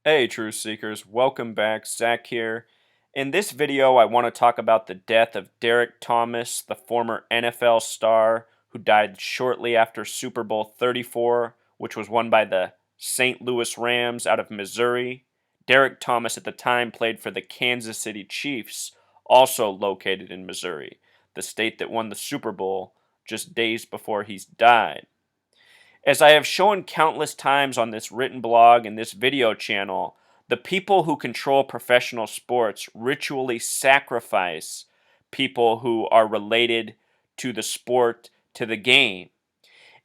Hey, Truth Seekers, welcome back. Zach here. In this video, I want to talk about the death of Derrick Thomas, the former NFL star who died shortly after Super Bowl 34, which was won by the St. Louis Rams out of Missouri. Derrick Thomas at the time played for the Kansas City Chiefs, also located in Missouri, the state that won the Super Bowl just days before he died. As I have shown countless times on this written blog and this video channel, the people who control professional sports ritually sacrifice people who are related to the sport, to the game.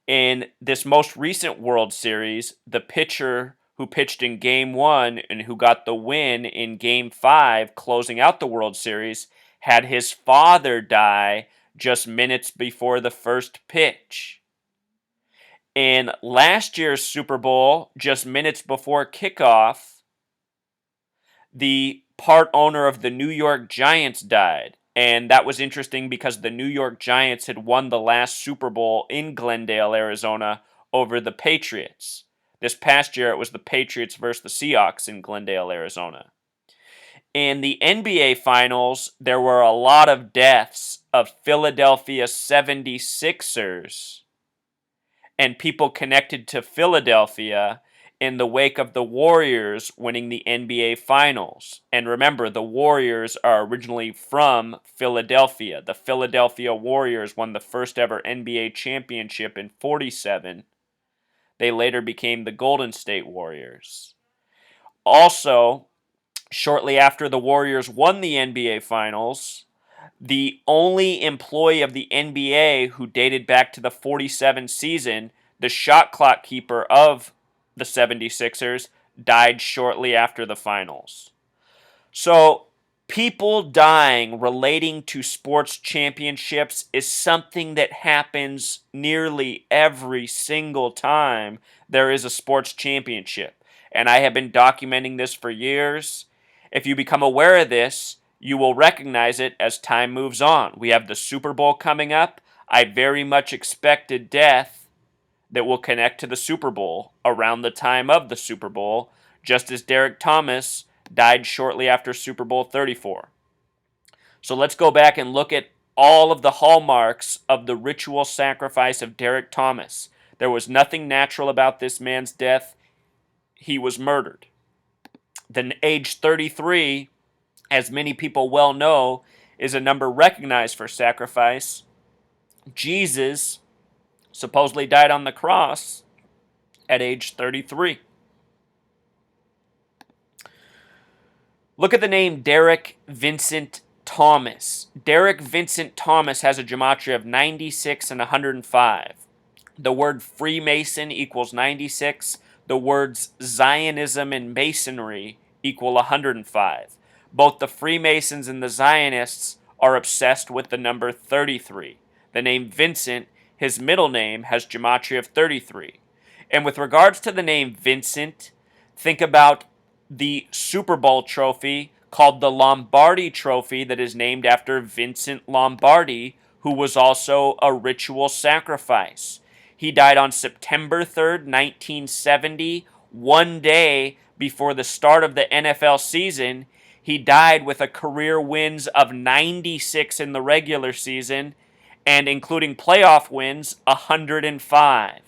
In this most recent World Series, the pitcher who pitched in Game 1 and who got the win in Game 5, closing out the World Series, had his father die just minutes before the first pitch. In last year's Super Bowl, just minutes before kickoff, the part owner of the New York Giants died. And that was interesting because the New York Giants had won the last Super Bowl in Glendale, Arizona, over the Patriots. This past year, it was the Patriots versus the Seahawks in Glendale, Arizona. In the NBA Finals, there were a lot of deaths of Philadelphia 76ers and people connected to Philadelphia in the wake of the Warriors winning the NBA Finals. And remember, the Warriors are originally from Philadelphia. The Philadelphia Warriors won the first ever NBA championship in 47. They later became the Golden State Warriors. Also, shortly after the Warriors won the NBA Finals, the only employee of the NBA who dated back to the 47 season, the shot clock keeper of the 76ers, died shortly after the finals. So, people dying relating to sports championships is something that happens nearly every single time there is a sports championship. And I have been documenting this for years. If you become aware of this, you will recognize it as time moves on. We have the Super Bowl coming up. I very much expect a death that will connect to the Super Bowl around the time of the Super Bowl, just as Derrick Thomas died shortly after Super Bowl 34. So let's go back and look at all of the hallmarks of the ritual sacrifice of Derrick Thomas. There was nothing natural about this man's death. He was murdered. Then, age 33, as many people well know, is a number recognized for sacrifice. Jesus supposedly died on the cross at age 33. Look at the name Derrick Vincent Thomas. Derrick Vincent Thomas has a gematria of 96 and 105. The word Freemason equals 96. The words Zionism and Masonry equal 105. Both the Freemasons and the Zionists are obsessed with the number 33. The name Vincent, his middle name, has gematria of 33. And with regards to the name Vincent, think about the Super Bowl trophy called the Lombardi Trophy that is named after Vincent Lombardi, who was also a ritual sacrifice. He died on September 3rd, 1970, one day before the start of the NFL season. He died with a career wins of 96 in the regular season, and including playoff wins, 105.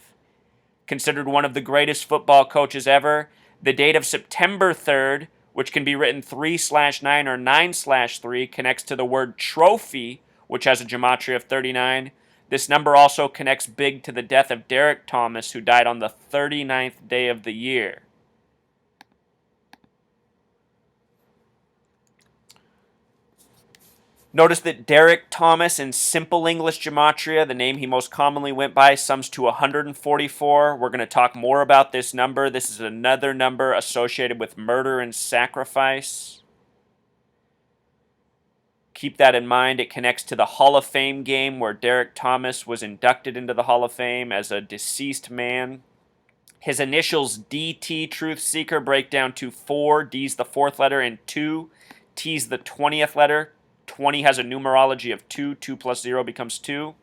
Considered one of the greatest football coaches ever. The date of September 3rd, which can be written 3/9 or 9/3, connects to the word trophy, which has a gematria of 39. This number also connects big to the death of Derrick Thomas, who died on the 39th day of the year. Notice that Derrick Thomas in simple English gematria, the name he most commonly went by, sums to 144. We're going to talk more about this number. This is another number associated with murder and sacrifice. Keep that in mind. It connects to the Hall of Fame game where Derrick Thomas was inducted into the Hall of Fame as a deceased man. His initials DT, Truth Seeker, break down to 4. D's the 4th letter, and 2. T's the 20th letter. 20 has a numerology of 2. 2 plus 0 becomes 2.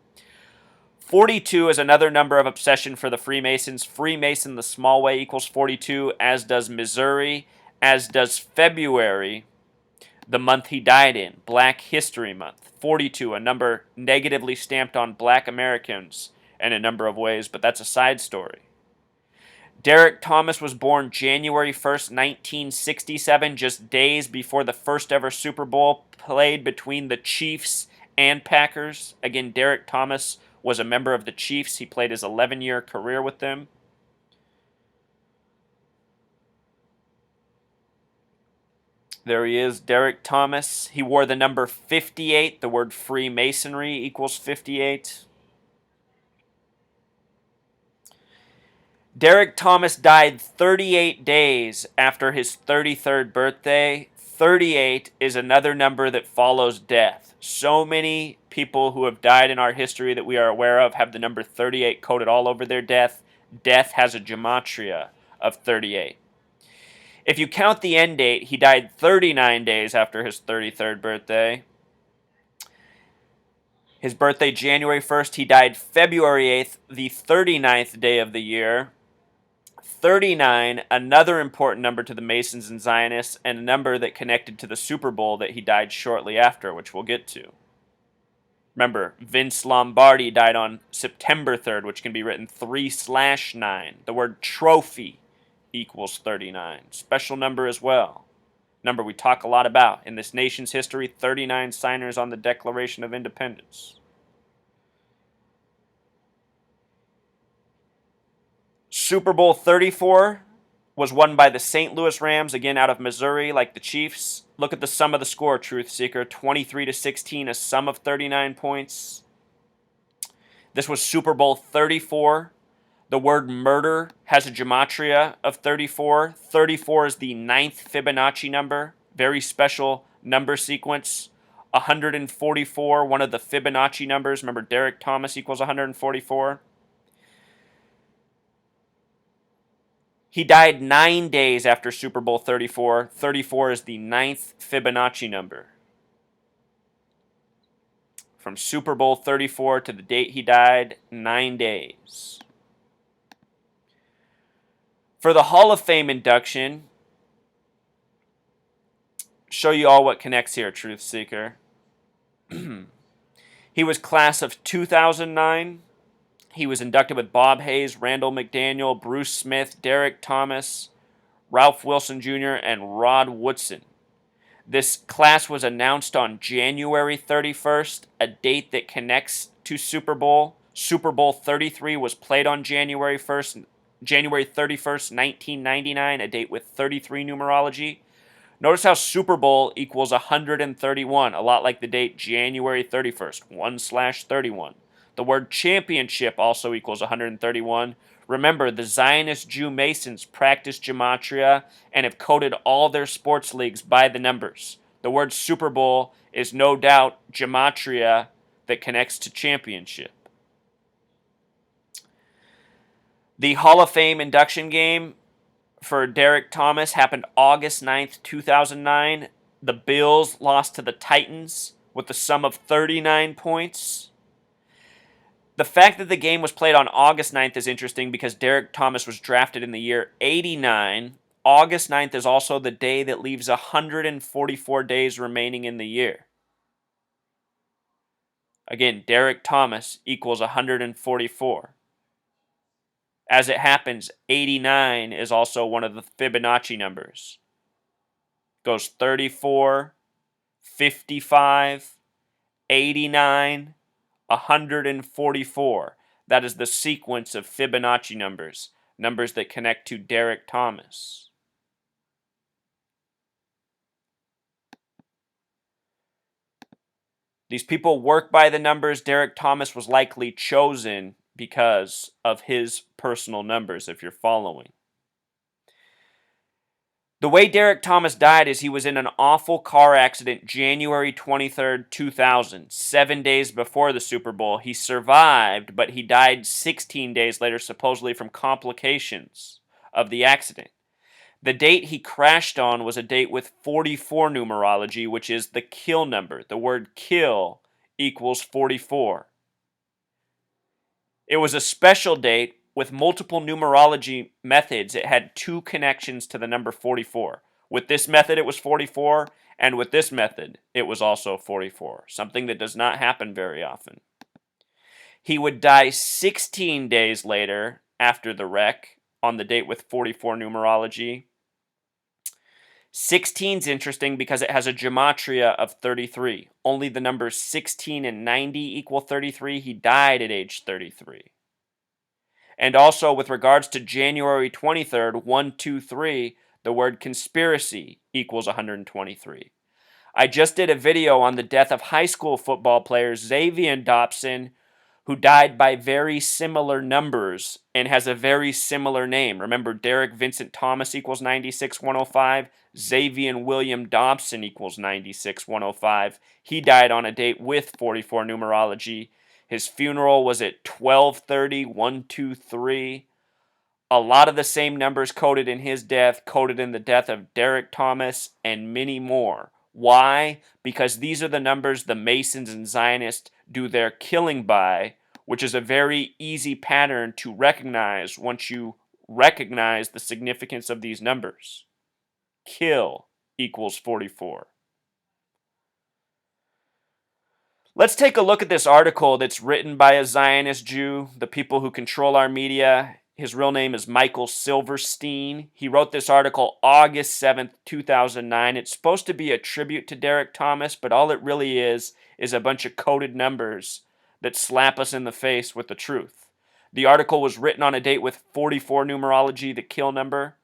42 is another number of obsession for the Freemasons. Freemason the small way equals 42, as does Missouri, as does February, the month he died in, Black History Month. 42, a number negatively stamped on black Americans in a number of ways, but that's a side story. Derrick Thomas was born January 1st, 1967, just days before the first ever Super Bowl played between the Chiefs and Packers. Again, Derrick Thomas was a member of the Chiefs. He played his 11-year career with them. There he is, Derrick Thomas. He wore the number 58. The word Freemasonry equals 58. Derrick Thomas died 38 days after his 33rd birthday. 38 is another number that follows death. So many people who have died in our history that we are aware of have the number 38 coded all over their death. Death has a gematria of 38. If you count the end date, he died 39 days after his 33rd birthday. His birthday, January 1st, he died February 8th, the 39th day of the year. 39, another important number to the Masons and Zionists, and a number that connected to the Super Bowl that he died shortly after, which we'll get to. Remember, Vince Lombardi died on September 3rd, which can be written 3/9. The word trophy equals 39. Special number as well. Number we talk a lot about. In this nation's history, 39 signers on the Declaration of Independence. Super Bowl 34 was won by the St. Louis Rams, again out of Missouri, like the Chiefs. Look at the sum of the score, Truth Seeker. 23-16, a sum of 39 points. This was Super Bowl 34. The word murder has a gematria of 34. 34 is the 9th Fibonacci number. Very special number sequence. 144, one of the Fibonacci numbers. Remember, Derrick Thomas equals 144. He died 9 days after Super Bowl 34. 34 is the 9th Fibonacci number. From Super Bowl 34 to the date he died, 9 days. For the Hall of Fame induction, show you all what connects here, Truth Seeker. He was class of 2009. He was inducted with Bob Hayes, Randall McDaniel, Bruce Smith, Derrick Thomas, Ralph Wilson Jr., and Rod Woodson. This class was announced on January 31st, a date that connects to Super Bowl. Super Bowl 33 was played on January 31st, 1999, a date with 33 numerology. Notice how Super Bowl equals 131, a lot like the date January 31st, 1/31. The word championship also equals 131. Remember, the Zionist Jew Masons practice gematria and have coded all their sports leagues by the numbers. The word Super Bowl is no doubt gematria that connects to championship. The Hall of Fame induction game for Derrick Thomas happened August 9th, 2009. The Bills lost to the Titans with the sum of 39 points. The fact that the game was played on August 9th is interesting because Derrick Thomas was drafted in the year 89. August 9th is also the day that leaves 144 days remaining in the year. Again, Derrick Thomas equals 144. As it happens, 89 is also one of the Fibonacci numbers. Goes 34, 55, 89, 144. That is the sequence of Fibonacci numbers, numbers that connect to Derrick Thomas. These people work by the numbers. Derrick Thomas was likely chosen because of his personal numbers, if you're following. The way Derrick Thomas died is he was in an awful car accident January 23rd, 2000, 7 days before the Super Bowl. He survived, but he died 16 days later, supposedly from complications of the accident. The date he crashed on was a date with 44 numerology, which is the kill number. The word kill equals 44. It was a special date with multiple numerology methods. It had two connections to the number 44. With this method, it was 44, and with this method, it was also 44, something that does not happen very often. He would die 16 days later after the wreck on the date with 44 numerology. 16 is interesting because it has a gematria of 33. Only the numbers 16 and 90 equal 33. He died at age 33. And also, with regards to January 23rd, 123, the word conspiracy equals 123. I just did a video on the death of high school football player Xavier Dobson, who died by very similar numbers and has a very similar name. Remember, Derrick Vincent Thomas equals 96,105. Xavier William Dobson equals 96,105. He died on a date with 44 numerology. His funeral was at 12:30, 123. A lot of the same numbers coded in his death, coded in the death of Derrick Thomas, and many more. Why? Because these are the numbers the Masons and Zionists do their killing by, which is a very easy pattern to recognize once you recognize the significance of these numbers. Kill equals 44. Let's take a look at this article that's written by a Zionist Jew, the people who control our media. His real name is Michael Silverstein. He wrote this article August 7th, 2009. It's supposed to be a tribute to Derrick Thomas, but all it really is a bunch of coded numbers that slap us in the face with the truth. The article was written on a date with 44 numerology, the kill number.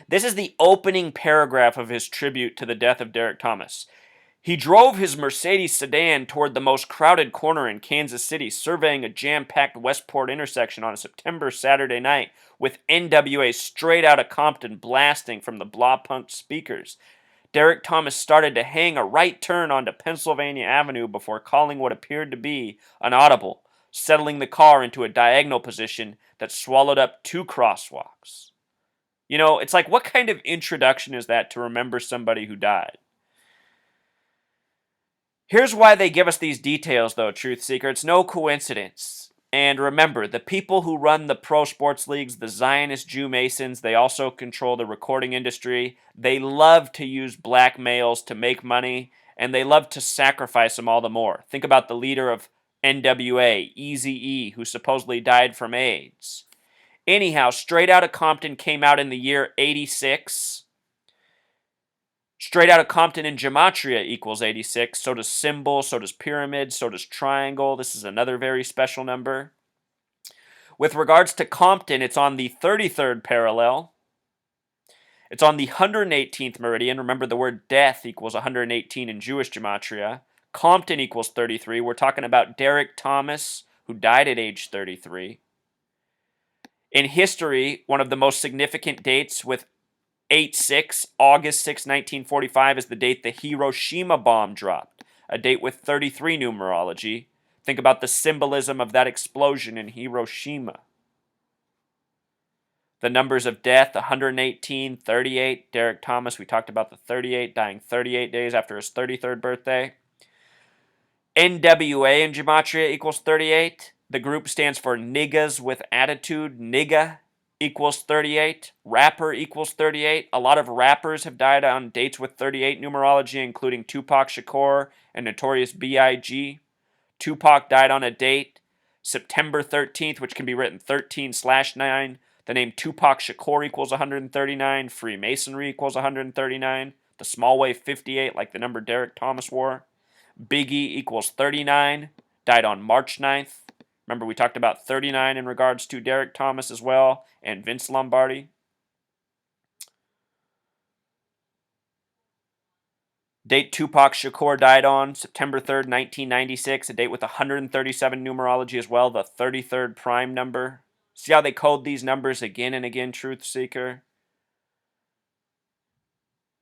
This is the opening paragraph of his tribute to the death of Derrick Thomas. He drove his Mercedes sedan toward the most crowded corner in Kansas City, surveying a jam-packed Westport intersection on a Saturday night, with NWA Straight Outta Compton blasting from the blah punk speakers. Derrick Thomas started to hang a right turn onto Pennsylvania Avenue before calling what appeared to be an audible, settling the car into a diagonal position that swallowed up two crosswalks. You know, it's like, what kind of introduction is that to remember somebody who died? Here's why they give us these details, though, Truth Seeker. It's no coincidence. And remember, the people who run the pro sports leagues, the Zionist Jew Masons, they also control the recording industry. They love to use black males to make money, and they love to sacrifice them all the more. Think about the leader of NWA, Eazy-E, who supposedly died from AIDS. Anyhow, Straight Outta Compton came out in the year 86. Straight Outta Compton in gematria equals 86. So does symbol, so does pyramid, so does triangle. This is another very special number. With regards to Compton, it's on the 33rd parallel. It's on the 118th meridian. Remember, the word death equals 118 in Jewish gematria. Compton equals 33. We're talking about Derrick Thomas, who died at age 33. In history, one of the most significant dates with 8/6, August 6, 1945, is the date the Hiroshima bomb dropped, a date with 33 numerology. Think about the symbolism of that explosion in Hiroshima. The numbers of death, 118, 38. Derrick Thomas, we talked about the 38, dying 38 days after his 33rd birthday. NWA in gematria equals 38. The group stands for Niggas with Attitude. Nigga equals 38. Rapper equals 38. A lot of rappers have died on dates with 38 numerology, including Tupac Shakur and Notorious B.I.G. Tupac died on a date, September 13th, which can be written 13/9. The name Tupac Shakur equals 139. Freemasonry equals 139. The small wave 58, like the number Derrick Thomas wore. Biggie equals 39. Died on March 9th. Remember, we talked about 39 in regards to Derrick Thomas as well, and Vince Lombardi. Date Tupac Shakur died on, September 3rd, 1996, a date with 137 numerology as well, the 33rd prime number. See how they code these numbers again and again, Truth Seeker?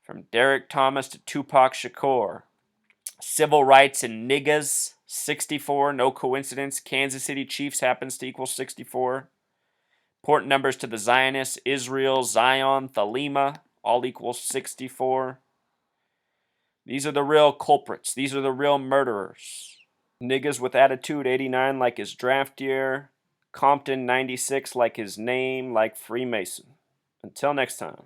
From Derrick Thomas to Tupac Shakur. Civil rights and niggas, 64, no coincidence. Kansas City Chiefs happens to equal 64. Important numbers to the Zionists, Israel, Zion, Thelema, all equal 64. These are the real culprits. These are the real murderers. Niggas with Attitude, 89, like his draft year. Compton 96 like his name, like Freemason. Until next time.